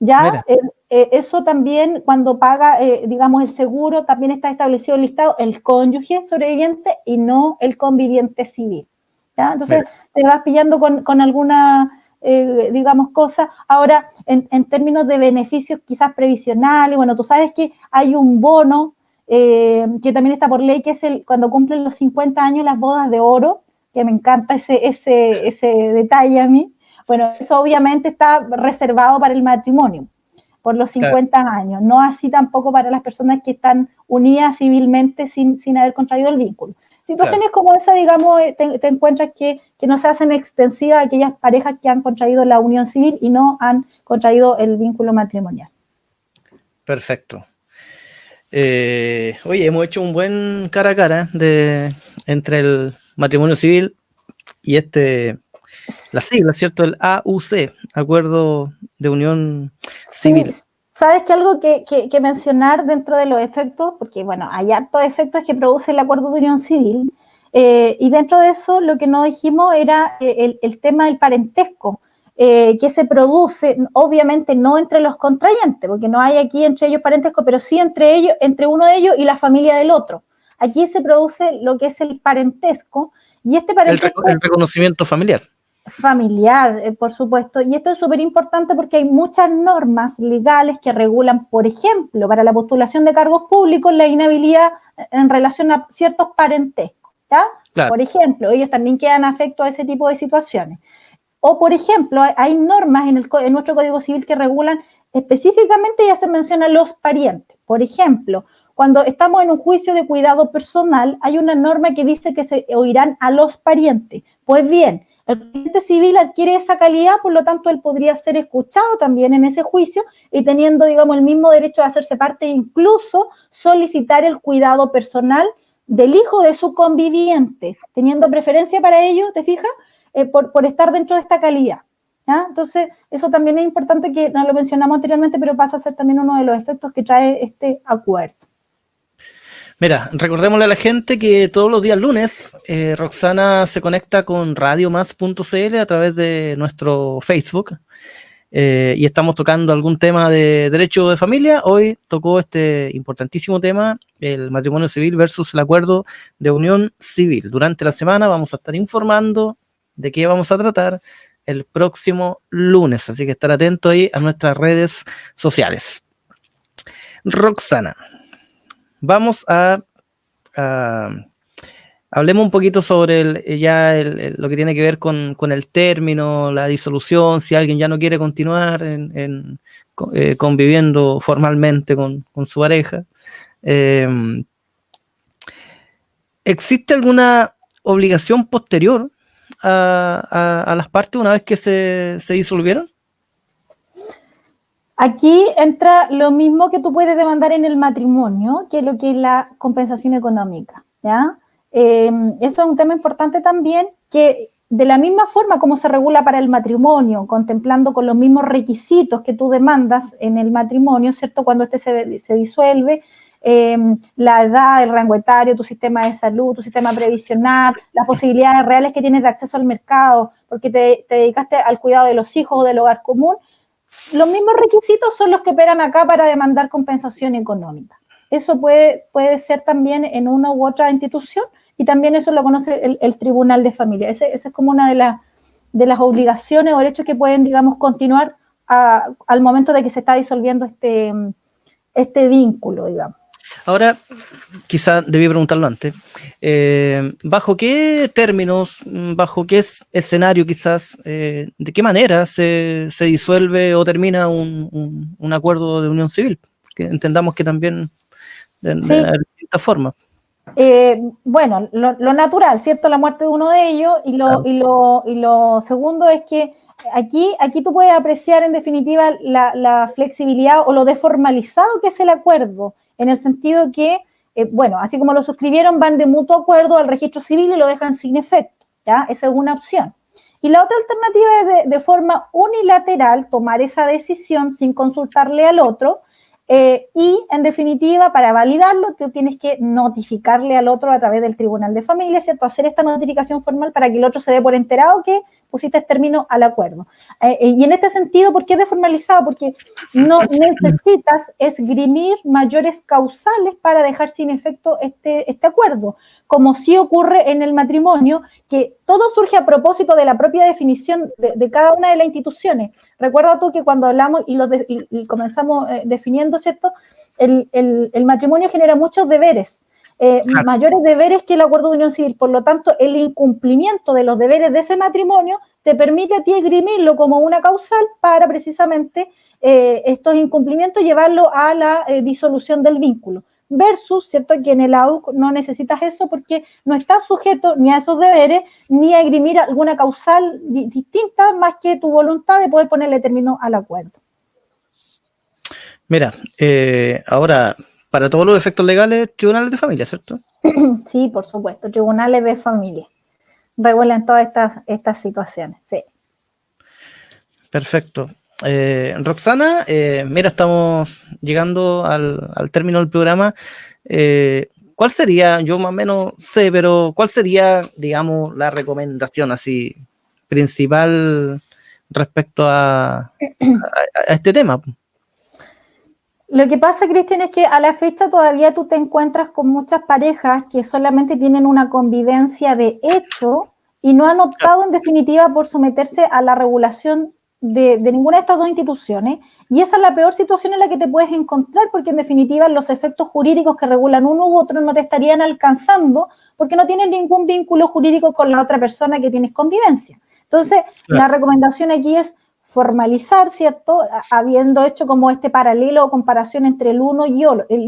Ya, eso también, cuando paga, digamos, el seguro, también está establecido el listado, el cónyuge sobreviviente y no el conviviente civil. ¿Ya? Entonces, te vas pillando con alguna, digamos, cosa. Ahora, en términos de beneficios quizás previsionales, bueno, tú sabes que hay un bono que también está por ley, que es cuando cumplen los 50 años las bodas de oro, que me encanta ese detalle a mí. Bueno, eso obviamente está reservado para el matrimonio, por los 50 años, no así tampoco para las personas que están unidas civilmente sin haber contraído el vínculo. Situaciones como esa, digamos, te encuentras que no se hacen extensivas a aquellas parejas que han contraído la unión civil y no han contraído el vínculo matrimonial. Perfecto. Oye, hemos hecho un buen cara a cara entre el matrimonio civil y la sigla, ¿cierto? El AUC, Acuerdo de Unión Civil. Sí. ¿Sabes que algo que mencionar dentro de los efectos? Porque, bueno, hay hartos efectos que produce el Acuerdo de Unión Civil, y dentro de eso lo que no dijimos era el tema del parentesco, que se produce, obviamente no entre los contrayentes, porque no hay aquí entre ellos parentesco, pero sí entre uno de ellos y la familia del otro. Aquí se produce lo que es el parentesco, y este parentesco... El reconocimiento familiar. Familiar, por supuesto, y esto es súper importante porque hay muchas normas legales que regulan, por ejemplo, para la postulación de cargos públicos, la inhabilidad en relación a ciertos parentescos, ¿ya? Claro. Por ejemplo, ellos también quedan afectos a ese tipo de situaciones. O, por ejemplo, hay normas en nuestro Código Civil que regulan específicamente, ya se menciona, los parientes. Por ejemplo, cuando estamos en un juicio de cuidado personal, hay una norma que dice que se oirán a los parientes. Pues bien, el pariente civil adquiere esa calidad, por lo tanto, él podría ser escuchado también en ese juicio y teniendo, digamos, el mismo derecho de hacerse parte e incluso solicitar el cuidado personal del hijo de su conviviente, teniendo preferencia para ello, ¿te fijas? Por estar dentro de esta calidad. ¿Ya? Entonces, eso también es importante, que no lo mencionamos anteriormente, pero pasa a ser también uno de los efectos que trae este acuerdo. Mira, recordémosle a la gente que todos los días lunes Roxana se conecta con radiomás.cl a través de nuestro Facebook y estamos tocando algún tema de derecho de familia. Hoy tocó este importantísimo tema, el matrimonio civil versus el acuerdo de unión civil. Durante la semana vamos a estar informando de qué vamos a tratar el próximo lunes, así que estar atento ahí a nuestras redes sociales. Roxana, vamos a hablemos un poquito sobre lo que tiene que ver con el término, la disolución, si alguien ya no quiere continuar conviviendo formalmente con su pareja. ¿Existe alguna obligación posterior a las partes una vez que se disolvieron? Aquí entra lo mismo que tú puedes demandar en el matrimonio, que es lo que es la compensación económica, ¿ya? Eso es un tema importante también, que de la misma forma como se regula para el matrimonio, contemplando con los mismos requisitos que tú demandas en el matrimonio, ¿cierto? Cuando este se disuelve, la edad, el rango etario, tu sistema de salud, tu sistema previsional, las posibilidades reales que tienes de acceso al mercado, porque te dedicaste al cuidado de los hijos o del hogar común. Los mismos requisitos son los que operan acá para demandar compensación económica. Eso puede ser también en una u otra institución, y también eso lo conoce el Tribunal de Familia. Esa es como una de las obligaciones o derechos que pueden, digamos, continuar al momento de que se está disolviendo este vínculo, digamos. Ahora, quizá debí preguntarlo antes, ¿bajo qué términos, bajo qué escenario quizás, de qué manera se disuelve o termina un acuerdo de unión civil? Porque entendamos que también de distintas formas. Bueno, lo natural, ¿cierto? La muerte de uno de ellos, y lo segundo es que aquí tú puedes apreciar en definitiva la flexibilidad o lo desformalizado que es el acuerdo, en el sentido que, bueno, así como lo suscribieron, van de mutuo acuerdo al registro civil y lo dejan sin efecto, ¿ya? Esa es una opción. Y la otra alternativa es de forma unilateral tomar esa decisión sin consultarle al otro. Y en definitiva, para validarlo, tú tienes que notificarle al otro a través del Tribunal de Familia, ¿cierto? Hacer esta notificación formal para que el otro se dé por enterado que pusiste término al acuerdo. Y en este sentido, ¿por qué desformalizado? Porque no necesitas esgrimir mayores causales para dejar sin efecto este acuerdo, como sí ocurre en el matrimonio, que todo surge a propósito de la propia definición de cada una de las instituciones. Recuerda tú que cuando hablamos y comenzamos definiendo, ¿cierto? El matrimonio genera muchos deberes, mayores deberes que el acuerdo de unión civil. Por lo tanto, el incumplimiento de los deberes de ese matrimonio te permite a ti esgrimirlo como una causal para precisamente estos incumplimientos llevarlo a la disolución del vínculo. Versus, ¿cierto?, que en el AUC no necesitas eso porque no estás sujeto ni a esos deberes ni a esgrimir alguna causal distinta más que tu voluntad de poder ponerle término al acuerdo. Mira, ahora, para todos los efectos legales, tribunales de familia, ¿cierto? Sí, por supuesto, tribunales de familia regulan todas estas situaciones, sí. Perfecto. Roxana, mira, estamos llegando al término del programa. ¿Cuál sería, yo más o menos sé, pero cuál sería, digamos, la recomendación así principal respecto a este tema? Lo que pasa, Cristian, es que a la fecha todavía tú te encuentras con muchas parejas que solamente tienen una convivencia de hecho y no han optado en definitiva por someterse a la regulación de ninguna de estas dos instituciones, y esa es la peor situación en la que te puedes encontrar, porque en definitiva los efectos jurídicos que regulan uno u otro no te estarían alcanzando porque no tienes ningún vínculo jurídico con la otra persona que tienes convivencia. Entonces, la recomendación aquí es formalizar, ¿cierto?, habiendo hecho como este paralelo o comparación entre el uno y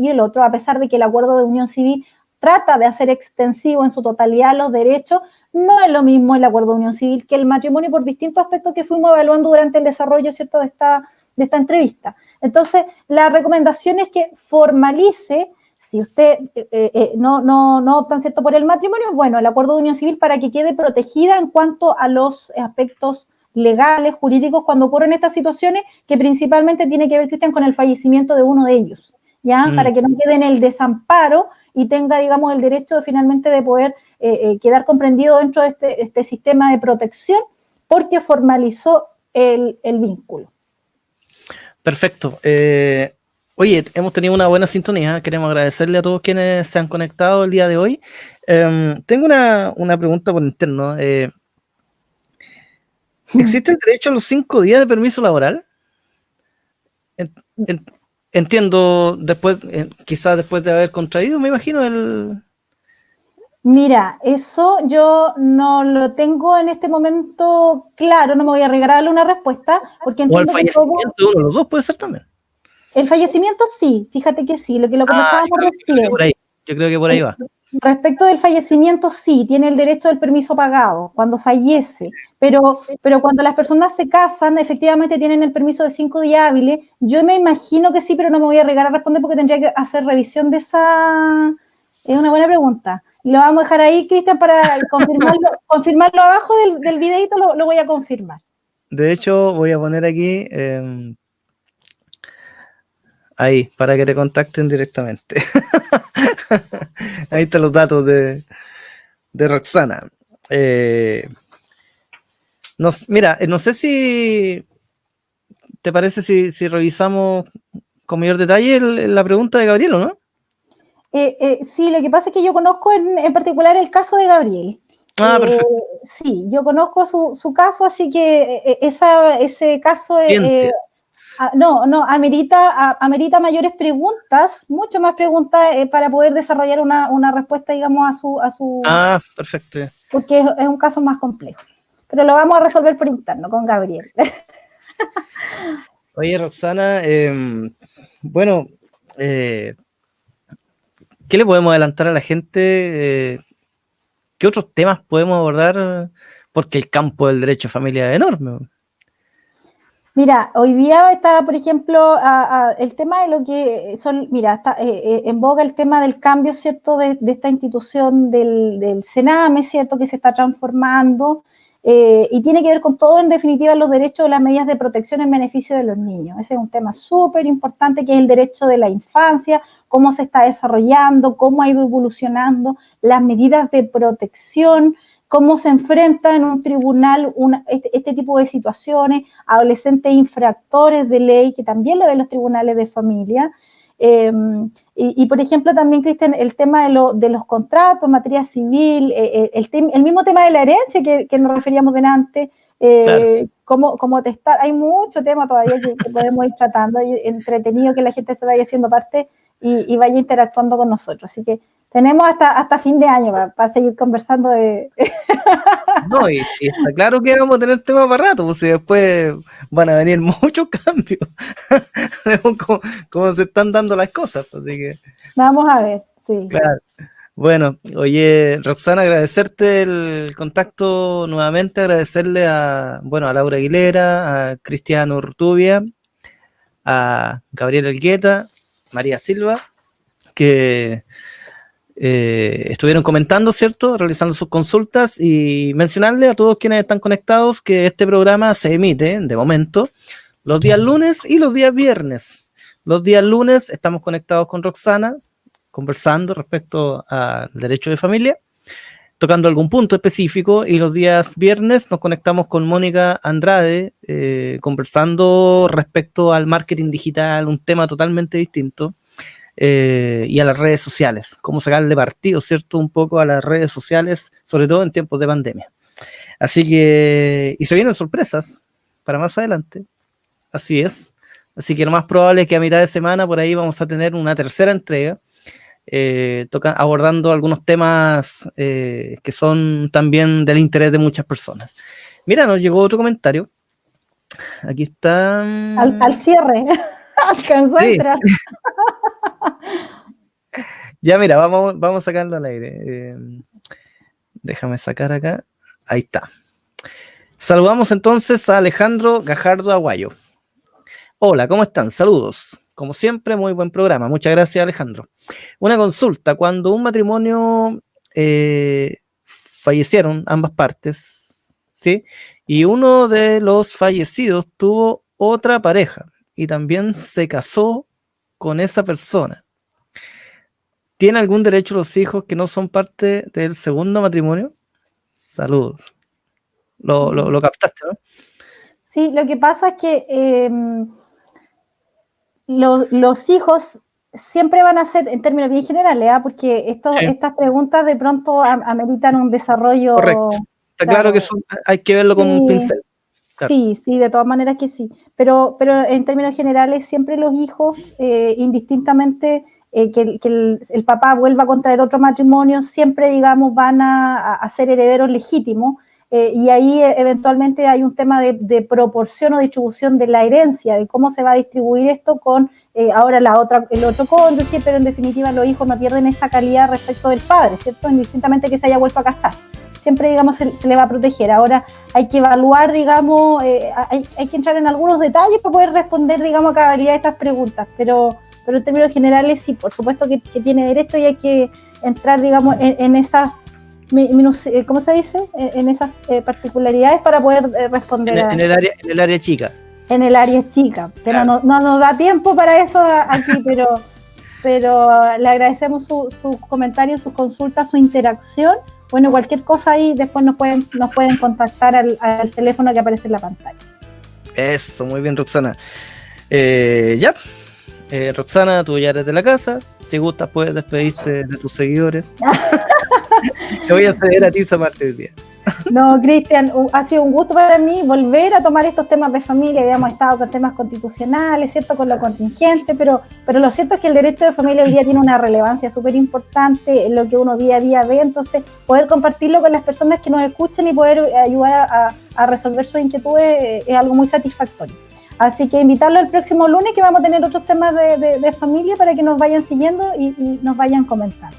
el otro, a pesar de que el acuerdo de unión civil trata de hacer extensivo en su totalidad los derechos. No es lo mismo el acuerdo de unión civil que el matrimonio por distintos aspectos que fuimos evaluando durante el desarrollo, ¿cierto?, de esta entrevista. Entonces, la recomendación es que formalice. Si usted no optan, ¿cierto?, por el matrimonio, bueno, el acuerdo de unión civil para que quede protegida en cuanto a los aspectos legales, jurídicos, cuando ocurren estas situaciones, que principalmente tiene que ver, Cristian, con el fallecimiento de uno de ellos, ¿ya? Para que no quede en el desamparo y tenga, digamos, el derecho finalmente de poder quedar comprendido dentro de este sistema de protección, porque formalizó el vínculo. Perfecto. Oye, hemos tenido una buena sintonía. Queremos agradecerle a todos quienes se han conectado el día de hoy. Tengo una pregunta por interno. ¿Existe el derecho a los 5 días de permiso laboral? entiendo, después, quizás después de haber contraído, me imagino, Mira, eso yo no lo tengo en este momento claro, no me voy a regalarle una respuesta, porque o el entiendo que fallecimiento de uno de los dos puede ser también. el fallecimiento sí, fíjate que sí, lo que lo conversábamos Yo creo que recién. por ahí, yo creo que por ahí va. Respecto del fallecimiento, sí, tiene el derecho del permiso pagado cuando fallece, pero cuando las personas se casan, efectivamente tienen el permiso de 5 días hábiles. Yo me imagino que sí, pero no me voy a arriesgar a responder porque tendría que hacer revisión de esa. Es una buena pregunta. Lo vamos a dejar ahí, Cristian, para confirmarlo abajo del videito, lo voy a confirmar. De hecho, voy a poner aquí, ahí, para que te contacten directamente. Ahí están los datos de Roxana. Mira, no sé si te parece si revisamos con mayor detalle la pregunta de Gabriel, ¿no? Sí, lo que pasa es que yo conozco en particular el caso de Gabriel. Perfecto. Sí, yo conozco su caso, así que ese caso no, amerita mayores preguntas, mucho más preguntas para poder desarrollar una respuesta, digamos, a su perfecto. porque es un caso más complejo. Pero lo vamos a resolver por interno con Gabriel. Oye, Roxana, bueno, ¿qué le podemos adelantar a la gente? ¿Qué otros temas podemos abordar? Porque el campo del derecho de familia es enorme. Mira, hoy día está, por ejemplo, el tema de lo que son, mira, está en boga el tema del cambio, ¿cierto?, de esta institución del Sename, ¿cierto?, que se está transformando y tiene que ver con todo, en definitiva, los derechos de las medidas de protección en beneficio de los niños. Ese es un tema súper importante, que es el derecho de la infancia, cómo se está desarrollando, cómo ha ido evolucionando, las medidas de protección, cómo se enfrenta en un tribunal este tipo de situaciones, adolescentes infractores de ley, que también lo ven los tribunales de familia. Y por ejemplo, también, Cristian, el tema de los contratos, materia civil, el mismo tema de la herencia que nos referíamos delante, Claro. cómo testar, hay mucho tema todavía que podemos ir tratando, y entretenido que la gente se vaya haciendo parte y vaya interactuando con nosotros. Así que tenemos hasta fin de año para seguir conversando de... No, y está claro que vamos a tener temas para rato, pues, y después van a venir muchos cambios, como se están dando las cosas, pues, así que... Vamos a ver, sí. Claro. Bueno, oye, Roxana, agradecerte el contacto nuevamente, agradecerle a Laura Aguilera, a Cristiano Urtubia, a Gabriel Elgueta, María Silva, que estuvieron comentando, ¿cierto?, realizando sus consultas, y mencionarle a todos quienes están conectados que este programa se emite, de momento, los días lunes y los días viernes. Los días lunes estamos conectados con Roxana, conversando respecto al derecho de familia, tocando algún punto específico, y los días viernes nos conectamos con Mónica Andrade, conversando respecto al marketing digital, un tema totalmente distinto. Y a las redes sociales, cómo sacarle partido, ¿cierto?, un poco a las redes sociales, sobre todo en tiempos de pandemia. Así que, y se vienen sorpresas para más adelante, así es. Así que lo más probable es que a mitad de semana por ahí vamos a tener una tercera entrega, abordando algunos temas que son también del interés de muchas personas. Mira, nos llegó otro comentario. Aquí está. Al cierre, alcanzó a entrar. Sí. Ya, mira, vamos a sacarlo al aire. Déjame sacar acá. Ahí está. Saludamos entonces a Alejandro Gajardo Aguayo. Hola, ¿cómo están? Saludos. Como siempre, muy buen programa. Muchas gracias, Alejandro. Una consulta. Cuando un matrimonio fallecieron ambas partes, ¿sí? Y uno de los fallecidos tuvo otra pareja y también se casó con esa persona, ¿tiene algún derecho los hijos que no son parte del segundo matrimonio? Saludos. Lo captaste, ¿no? Sí, lo que pasa es que los hijos siempre van a ser, en términos bien generales, porque estas preguntas de pronto ameritan un desarrollo. Correcto. Está claro que hay que verlo con un pincel. Claro. Sí, de todas maneras que sí. Pero en términos generales, siempre los hijos, indistintamente que el papá vuelva a contraer otro matrimonio, siempre, digamos, van a ser herederos legítimos. Y ahí eventualmente hay un tema de proporción o distribución de la herencia, de cómo se va a distribuir esto con ahora el otro cónyuge, pero en definitiva los hijos no pierden esa calidad respecto del padre, ¿cierto? Indistintamente que se haya vuelto a casar. Siempre, digamos, se le va a proteger. Ahora hay que evaluar, digamos, hay que entrar en algunos detalles para poder responder, digamos, a cabalidad de estas preguntas, pero en términos generales sí, por supuesto que tiene derecho y hay que entrar, digamos, en esas, ¿cómo se dice? En esas particularidades para poder responder. En el área chica. En el área chica, pero claro. no nos da tiempo para eso aquí, pero le agradecemos sus comentarios, sus consultas, su interacción. Bueno, cualquier cosa ahí después nos pueden contactar al teléfono que aparece en la pantalla. Eso, muy bien, Roxana. Roxana, tú ya eres de la casa. Si gustas, puedes despedirte de tus seguidores. Te voy a ceder a ti esa parte del día. No, Cristian, ha sido un gusto para mí volver a tomar estos temas de familia. Habíamos estado con temas constitucionales, ¿cierto? Con lo contingente, pero lo cierto es que el derecho de familia hoy día tiene una relevancia súper importante en lo que uno día a día ve. Entonces, poder compartirlo con las personas que nos escuchan y poder ayudar a resolver sus inquietudes es algo muy satisfactorio. Así que invitarlo el próximo lunes, que vamos a tener otros temas de familia para que nos vayan siguiendo y nos vayan comentando.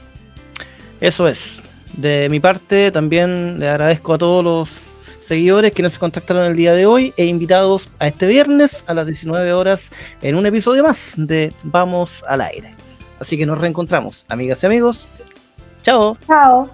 Eso es. De mi parte, también le agradezco a todos los seguidores que nos contactaron el día de hoy e invitados a este viernes a las 19 horas en un episodio más de Vamos al Aire. Así que nos reencontramos, amigas y amigos. Chao. Chao.